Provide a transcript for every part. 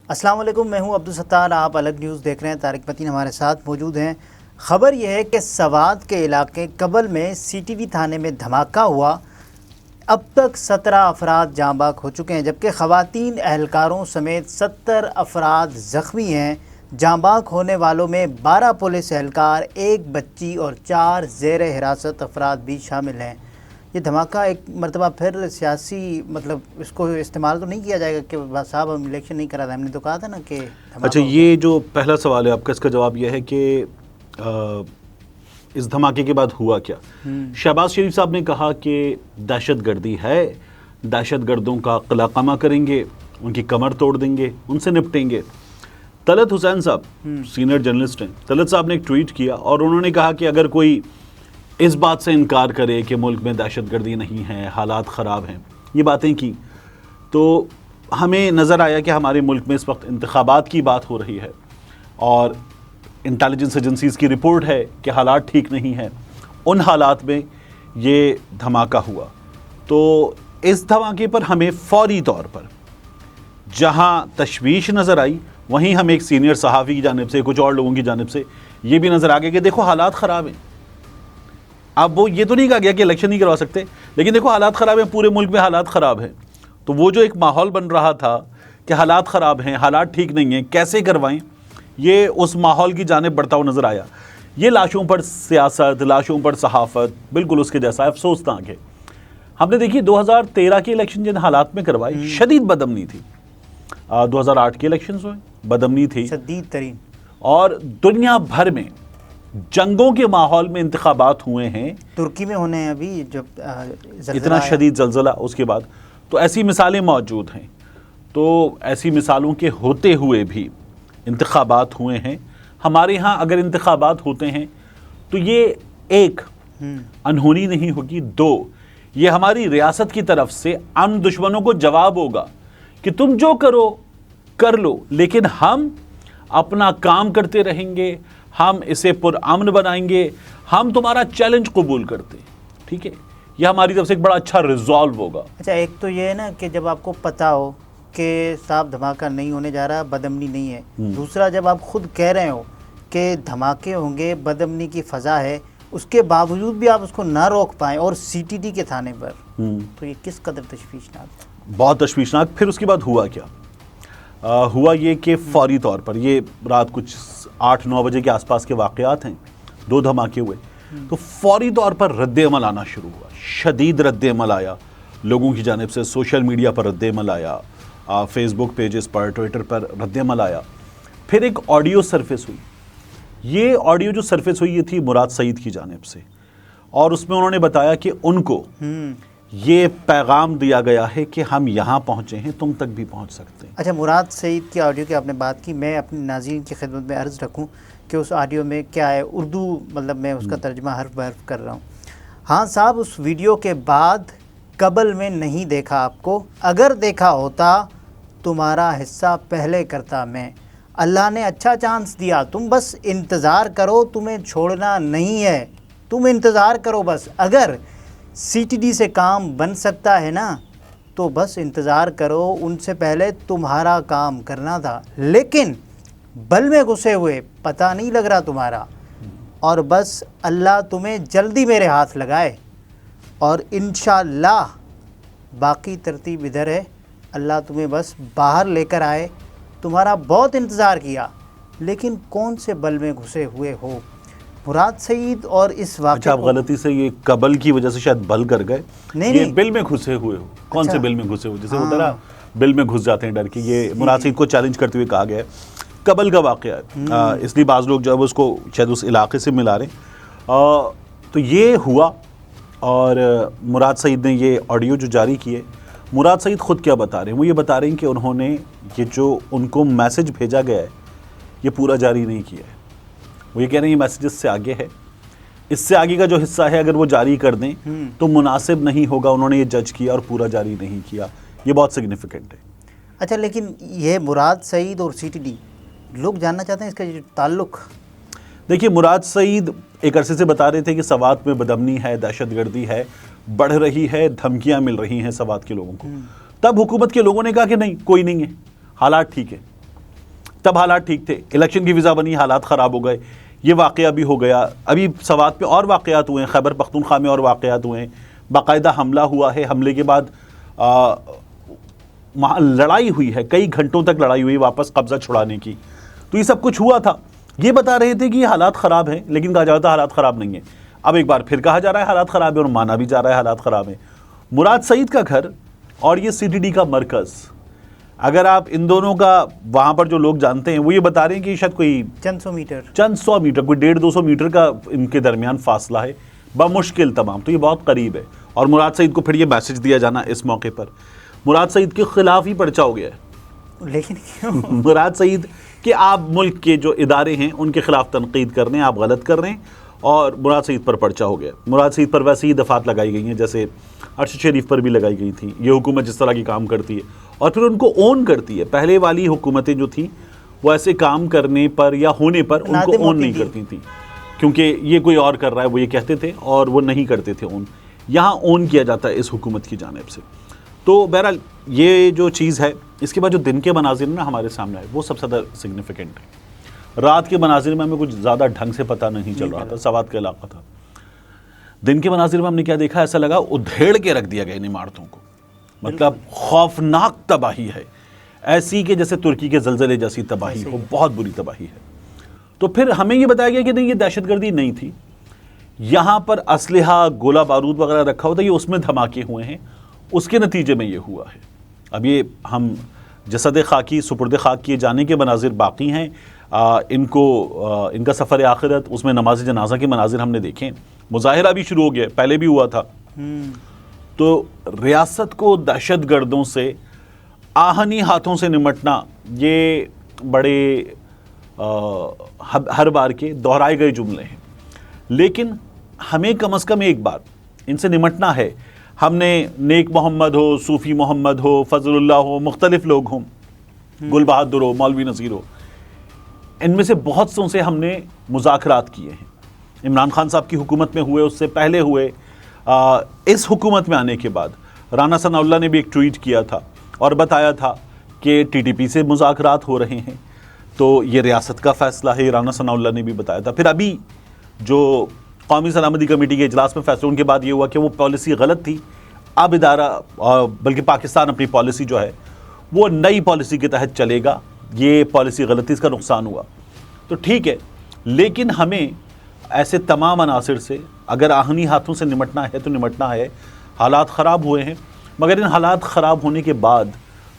السلام علیکم، میں ہوں عبدالستار، آپ الگ نیوز دیکھ رہے ہیں۔ طارق متین ہمارے ساتھ موجود ہیں۔ خبر یہ ہے کہ سوات کے علاقے کبل میں سی ٹی وی تھانے میں دھماکہ ہوا۔ اب تک 17 افراد جاں باک ہو چکے ہیں، جبکہ خواتین اہلکاروں سمیت 70 افراد زخمی ہیں۔ جاں باک ہونے والوں میں 12 پولیس اہلکار، 1 بچی اور 4 زیر حراست افراد بھی شامل ہیں۔ یہ دھماکہ ایک مرتبہ پھر سیاسی اس کو استعمال تو نہیں کیا جائے گا کہ صاحب ہم الیکشن نہیں کرا تھا، ہم نے تو کہا تھا نا کہ اچھا، یہ جو پہلا سوال ہے آپ کا، اس کا جواب یہ ہے کہ اس دھماکے کے بعد ہوا کیا؟ شہباز شریف صاحب نے کہا کہ دہشت گردی ہے، دہشت گردوں کا قلع قمع کریں گے، ان کی کمر توڑ دیں گے، ان سے نپٹیں گے۔ طلعت حسین صاحب سینئر جرنلسٹ ہیں، طلعت صاحب نے ایک ٹویٹ کیا اور انہوں نے کہا کہ اگر کوئی اس بات سے انکار کرے کہ ملک میں دہشت گردی نہیں ہے، حالات خراب ہیں، یہ باتیں کی تو ہمیں نظر آیا کہ ہمارے ملک میں اس وقت انتخابات کی بات ہو رہی ہے اور انٹیلیجنس ایجنسیز کی رپورٹ ہے کہ حالات ٹھیک نہیں ہیں۔ ان حالات میں یہ دھماکہ ہوا تو اس دھماکے پر ہمیں فوری طور پر جہاں تشویش نظر آئی، وہیں ہمیں ایک سینئر صحافی کی جانب سے، کچھ اور لوگوں کی جانب سے یہ بھی نظر آ گیا کہ دیکھو حالات خراب ہیں۔ اب وہ یہ تو نہیں کہا گیا کہ الیکشن نہیں کروا سکتے، لیکن دیکھو حالات خراب ہیں، پورے ملک میں حالات خراب ہیں۔ تو وہ جو ایک ماحول بن رہا تھا کہ حالات خراب ہیں، حالات ٹھیک نہیں ہیں، کیسے کروائیں، یہ اس ماحول کی جانب بڑھتا ہوا نظر آیا۔ یہ لاشوں پر سیاست، لاشوں پر صحافت، بالکل اس کے جیسا افسوسناک ہے۔ ہم نے دیکھی 2013 کے الیکشن جن حالات میں کروائی، شدید بدامنی تھی۔ 2008 کے الیکشنز ہوئے، بدامنی تھی شدید ترین، اور دنیا بھر میں جنگوں کے ماحول میں انتخابات ہوئے ہیں۔ ترکی میں ہونے ہیں ابھی جب اتنا شدید زلزلہ، اس کے بعد تو ایسی مثالیں موجود ہیں۔ تو ایسی مثالوں کے ہوتے ہوئے بھی انتخابات ہوئے ہیں۔ ہمارے ہاں اگر انتخابات ہوتے ہیں تو یہ ایک انہونی نہیں ہوگی، 2 یہ ہماری ریاست کی طرف سے ان دشمنوں کو جواب ہوگا کہ تم جو کرو کر لو، لیکن ہم اپنا کام کرتے رہیں گے، ہم اسے پرامن بنائیں گے، ہم تمہارا چیلنج قبول کرتے ہیں۔ ٹھیک ہے، یہ ہماری طرف سے ایک بڑا اچھا ریزالو ہوگا۔ اچھا، ایک تو یہ ہے نا کہ جب آپ کو پتہ ہو کہ صاحب دھماکہ نہیں ہونے جا رہا، بدامنی نہیں ہے۔ دوسرا، جب آپ خود کہہ رہے ہو کہ دھماکے ہوں گے، بدامنی کی فضا ہے، اس کے باوجود بھی آپ اس کو نہ روک پائیں اور سی ٹی ڈی کے تھانے پر، تو یہ کس قدر تشویشناک ہے؟ بہت تشویشناک۔ پھر اس کے بعد ہوا کیا؟ ہوا یہ کہ فوری طور پر، یہ رات کچھ 8-9 بجے کے آس پاس کے واقعات ہیں، 2 دھماکے ہوئے، تو فوری طور پر رد عمل آنا شروع ہوا، شدید رد عمل آیا لوگوں کی جانب سے، سوشل میڈیا پر رد عمل آیا، فیس بک پیجز پر، ٹویٹر پر رد عمل آیا۔ پھر ایک آڈیو سرفیس ہوئی، یہ آڈیو جو سرفیس ہوئی یہ تھی مراد سعید کی جانب سے، اور اس میں انہوں نے بتایا کہ ان کو یہ پیغام دیا گیا ہے کہ ہم یہاں پہنچے ہیں، تم تک بھی پہنچ سکتے ہیں۔ اچھا، مراد سعید کی آڈیو کی آپ نے بات کی، میں اپنے ناظرین کی خدمت میں عرض رکھوں کہ اس آڈیو میں کیا ہے، اردو میں اس کا ترجمہ حرف بحرف کر رہا ہوں۔ ہاں صاحب، اس ویڈیو کے بعد کبل میں نہیں دیکھا آپ کو، اگر دیکھا ہوتا تمہارا حصہ پہلے کرتا میں۔ اللہ نے اچھا چانس دیا، تم بس انتظار کرو، تمہیں چھوڑنا نہیں ہے، تم انتظار کرو بس۔ اگر سی ٹی ڈی سے کام بن سکتا ہے نا تو بس انتظار کرو، ان سے پہلے تمہارا کام کرنا تھا، لیکن بل میں گھسے ہوئے پتہ نہیں لگ رہا تمہارا، اور بس اللہ تمہیں جلدی میرے ہاتھ لگائے، اور انشاءاللہ باقی ترتیب ادھر ہے، اللہ تمہیں بس باہر لے کر آئے۔ تمہارا بہت انتظار کیا، لیکن کون سے بل میں گھسے ہوئے ہو؟ مراد سعید اور اس واقعے اچھا، آپ غلطی سے یہ قبل کی وجہ سے شاید بل کر گئے، یہ بل میں گھسے ہوئے ہو۔ کون سے بل میں گھسے ہوئے؟ جیسے ہوتا ہے نا، بل میں گھس جاتے ہیں ڈر کے، یہ مراد سعید کو چیلنج کرتے ہوئے کہا گیا ہے۔ قبل کا واقعہ ہے، اس لیے بعض لوگ جو ہے اس کو شاید اس علاقے سے ملا رہے ہیں۔ تو یہ ہوا، اور مراد سعید نے یہ آڈیو جو جاری کیے، مراد سعید خود کیا بتا رہے ہیں؟ وہ یہ بتا رہے ہیں کہ انہوں نے یہ جو ان کو میسج بھیجا گیا ہے یہ پورا جاری نہیں کیا ہے۔ وہ یہ کہہ رہے ہیں یہ میسج اس سے آگے ہے، اس سے آگے کا جو حصہ ہے اگر وہ جاری کر دیں تو مناسب نہیں ہوگا، انہوں نے یہ جج کیا اور پورا جاری نہیں کیا۔ یہ بہت سگنیفیکنٹ ہے۔ اچھا، لیکن یہ مراد سعید اور سی ٹی ڈی، لوگ جاننا چاہتے ہیں اس کا جو تعلق۔ دیکھیے، مراد سعید ایک عرصے سے بتا رہے تھے کہ سوات میں بدامنی ہے، دہشت گردی ہے، بڑھ رہی ہے، دھمکیاں مل رہی ہیں سوات کے لوگوں کو۔ تب حکومت کے لوگوں نے کہا کہ نہیں، کوئی نہیں ہے، حالات ٹھیک ہے۔ تب حالات ٹھیک تھے، الیکشن کی وجہ بنی، حالات خراب ہو گئے، یہ واقعہ بھی ہو گیا. ابھی سوات پہ اور واقعات ہوئے ہیں، خیبر پختونخوا میں اور واقعات ہوئے ہیں، باقاعدہ حملہ ہوا ہے، حملے کے بعد لڑائی ہوئی ہے، کئی گھنٹوں تک لڑائی ہوئی واپس قبضہ چھڑانے کی. تو یہ سب کچھ ہوا تھا. یہ بتا رہے تھے کہ یہ حالات خراب ہیں، لیکن کہا جاتا ہے حالات خراب نہیں ہیں. اب ایک بار پھر کہا جا رہا ہے حالات خراب ہیں، اور مانا بھی جا رہا ہے حالات خراب ہیں. مراد سعید کا گھر اور یہ سی ٹی ڈی کا مرکز، اگر آپ ان دونوں کا وہاں پر جو لوگ جانتے ہیں وہ یہ بتا رہے ہیں کہ شاید کوئی چند سو میٹر، کوئی 150-200 میٹر کا ان کے درمیان فاصلہ ہے، بمشکل تمام. تو یہ بہت قریب ہے. اور مراد سعید کو پھر یہ میسج دیا جانا اس موقع پر مراد سعید کے خلاف ہی پرچہ ہو گیا ہے. لیکن کیوں؟ مراد سعید کہ آپ ملک کے جو ادارے ہیں ان کے خلاف تنقید کر رہے ہیں، آپ غلط کر رہے ہیں، اور مراد سعید پر پرچہ ہو گیا. مراد سعید پر ویسے ہی دفعات لگائی گئی ہیں، جیسے ارشد شریف پر بھی لگائی گئی تھیں. یہ حکومت جس طرح کی کام کرتی ہے اور پھر ان کو اون کرتی ہے. پہلے والی حکومتیں جو تھیں وہ ایسے کام کرنے پر یا ہونے پر ان کو اون نہیں کرتی تھیں، کیونکہ یہ کوئی اور کر رہا ہے وہ یہ کہتے تھے اور وہ نہیں کرتے تھے اون. یہاں اون کیا جاتا ہے اس حکومت کی جانب سے. تو بہرحال یہ جو چیز ہے، اس کے بعد جو دن کے مناظر نا ہمارے سامنے آئے وہ سب سے زیادہ سگنیفیکنٹ ہے. رات کے مناظر میں ہمیں کچھ زیادہ ڈھنگ سے پتہ نہیں چل رہا تھا، سوات کا علاقہ تھا. دن کے مناظر میں ہم نے کیا دیکھا، ایسا لگا ادھیڑ کے رکھ دیا گیا ان عمارتوں کو. مطلب خوفناک تباہی ہے، ایسی کہ جیسے ترکی کے زلزلے جیسی تباہی ہو، بہت بری تباہی ہے. تو پھر ہمیں یہ بتایا گیا کہ نہیں، یہ دہشت گردی نہیں تھی، یہاں پر اسلحہ گولہ بارود وغیرہ رکھا ہوتا ہے، یہ اس میں دھماکے ہوئے ہیں، اس کے نتیجے میں یہ ہوا ہے. اب یہ ہم جسد خاکی سپرد خاک کیے جانے کے مناظر باقی ہیں، ان کا سفر آخرت، اس میں نماز جنازہ کے مناظر ہم نے دیکھیں. مظاہرہ بھی شروع ہو گیا، پہلے بھی ہوا تھا. تو ریاست کو دہشت گردوں سے آہنی ہاتھوں سے نمٹنا، یہ بڑے ہر بار کے دہرائے گئے جملے ہیں، لیکن ہمیں کم از کم ایک بار ان سے نمٹنا ہے. ہم نے نیک محمد ہو، صوفی محمد ہو، فضل اللہ ہو، مختلف لوگ ہوں، گل بہادر ہو، مولوی نذیر ہو، ان میں سے بہت سوں سے ہم نے مذاکرات کیے ہیں. عمران خان صاحب کی حکومت میں ہوئے، اس سے پہلے ہوئے، اس حکومت میں آنے کے بعد رانا ثناء اللہ نے بھی ایک ٹویٹ کیا تھا اور بتایا تھا کہ ٹی ٹی پی سے مذاکرات ہو رہے ہیں. تو یہ ریاست کا فیصلہ ہے، رانا ثناء اللہ نے بھی بتایا تھا. پھر ابھی جو قومی سلامتی کمیٹی کے اجلاس میں فیصلہ، ان کے بعد یہ ہوا کہ وہ پالیسی غلط تھی، اب ادارہ بلکہ پاکستان اپنی پالیسی جو ہے وہ نئی پالیسی کے تحت چلے گا. یہ پالیسی غلط تھی، اس کا نقصان ہوا. تو ٹھیک ہے، لیکن ہمیں ایسے تمام عناصر سے اگر آہنی ہاتھوں سے نمٹنا ہے تو نمٹنا ہے. حالات خراب ہوئے ہیں، مگر ان حالات خراب ہونے کے بعد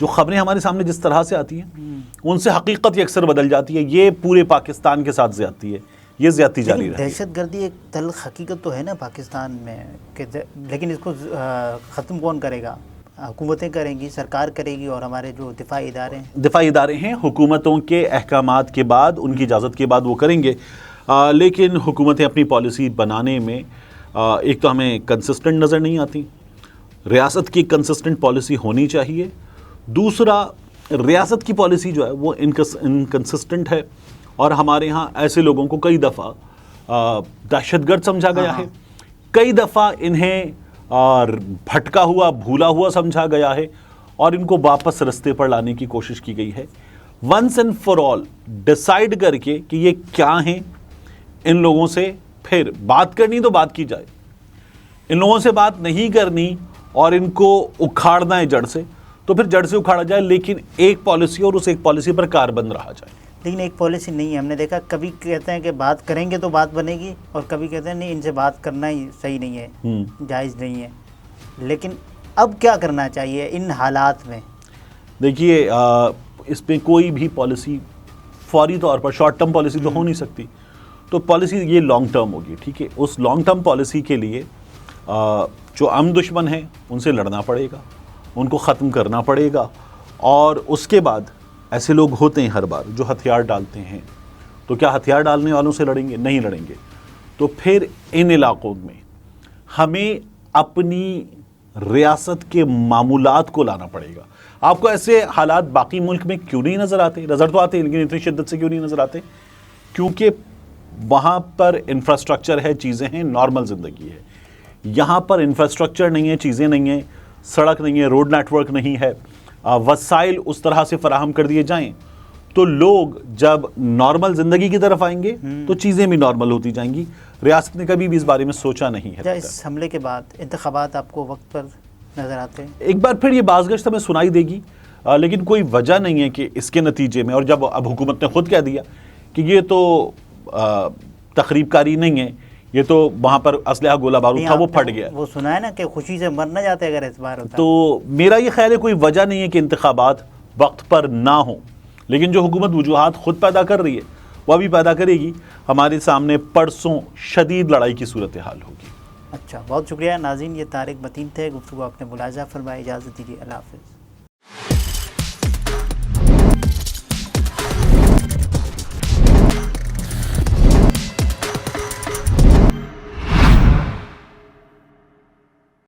جو خبریں ہمارے سامنے جس طرح سے آتی ہیں ان سے حقیقت اکثر بدل جاتی ہے. یہ پورے پاکستان کے ساتھ زیادتی ہے، یہ زیادتی جاری رہی ہے. دہشت گردی ایک تلخ حقیقت تو ہے نا پاکستان میں، لیکن اس کو ختم کون کرے گا؟ حکومتیں کریں گی، سرکار کرے گی، اور ہمارے جو دفاعی ادارے ہیں حکومتوں کے احکامات کے بعد، ان کی اجازت کے بعد وہ کریں گے. لیکن حکومتیں اپنی پالیسی بنانے میں ایک تو ہمیں کنسسٹنٹ نظر نہیں آتی. ریاست کی کنسسٹنٹ پالیسی ہونی چاہیے. دوسرا، ریاست کی پالیسی جو ہے وہ انکنسسٹنٹ ہے، اور ہمارے ہاں ایسے لوگوں کو کئی دفعہ دہشت گرد سمجھا گیا ہے، کئی دفعہ انہیں بھٹکا ہوا بھولا ہوا سمجھا گیا ہے، اور ان کو واپس رستے پر لانے کی کوشش کی گئی ہے. Once and for all decide کر کے کہ یہ کیا ہیں، ان لوگوں سے پھر بات کرنی تو بات کی جائے. ان لوگوں سے بات نہیں کرنی اور ان کو اکھاڑنا ہے جڑ سے، تو پھر جڑ سے اکھاڑا جائے، لیکن ایک پالیسی اور اس ایک پالیسی پر کاربند رہا جائے. لیکن ایک پالیسی نہیں ہے. ہم نے دیکھا کبھی کہتے ہیں کہ بات کریں گے تو بات بنے گی، اور کبھی کہتے ہیں نہیں، ان سے بات کرنا ہی صحیح نہیں ہے، جائز نہیں ہے. لیکن اب کیا کرنا چاہیے ان حالات میں؟ دیکھیے، اس پہ کوئی بھی پالیسی فوری طور پر شارٹ ٹرم پالیسی تو ہو نہیں سکتی. تو پالیسی یہ لانگ ٹرم ہوگی. ٹھیک ہے، اس لانگ ٹرم پالیسی کے لیے جو امن دشمن ہیں ان سے لڑنا پڑے گا، ان کو ختم کرنا پڑے گا. اور اس کے بعد ایسے لوگ ہوتے ہیں ہر بار جو ہتھیار ڈالتے ہیں، تو کیا ہتھیار ڈالنے والوں سے لڑیں گے؟ نہیں لڑیں گے. تو پھر ان علاقوں میں ہمیں اپنی ریاست کے معمولات کو لانا پڑے گا. آپ کو ایسے حالات باقی ملک میں کیوں نہیں نظر آتے؟ نظر تو آتے ہیں، لیکن اتنی شدت سے کیوں نہیں نظر آتے؟ کیونکہ وہاں پر انفراسٹرکچر ہے، چیزیں ہیں، نارمل زندگی ہے. یہاں پر انفراسٹرکچر نہیں ہے، چیزیں نہیں ہیں، سڑک نہیں ہے، روڈ نیٹ ورک نہیں ہے، وسائل اس طرح سے فراہم کر دیے جائیں تو لوگ جب نارمل زندگی کی طرف آئیں گے تو چیزیں بھی نارمل ہوتی جائیں گی. ریاست نے کبھی بھی اس بارے میں سوچا نہیں ہے. اس حملے کے بعد انتخابات آپ کو وقت پر نظر آتے ہیں؟ ایک بار پھر یہ بازگشت ہمیں سنائی دے گی، لیکن کوئی وجہ نہیں ہے کہ اس کے نتیجے میں، اور جب اب حکومت نے خود کہہ دیا کہ یہ تو تخریب کاری نہیں ہے، یہ تو وہاں پر اسلحہ گولہ بارود تھا وہ پھٹ گیا. وہ سنا ہے نا کہ خوشی سے مر نہ جاتے اگر اس بار ہوتا. تو میرا یہ خیال ہے کوئی وجہ نہیں ہے کہ انتخابات وقت پر نہ ہوں، لیکن جو حکومت وجوہات خود پیدا کر رہی ہے وہ بھی پیدا کرے گی. ہمارے سامنے پرسوں شدید لڑائی کی صورتحال ہوگی. اچھا، بہت شکریہ ناظرین. یہ طارق متین تھے، گفتگو آپ نے ملاحظہ فرمائی. اجازت دیجیے، اللہ حافظ.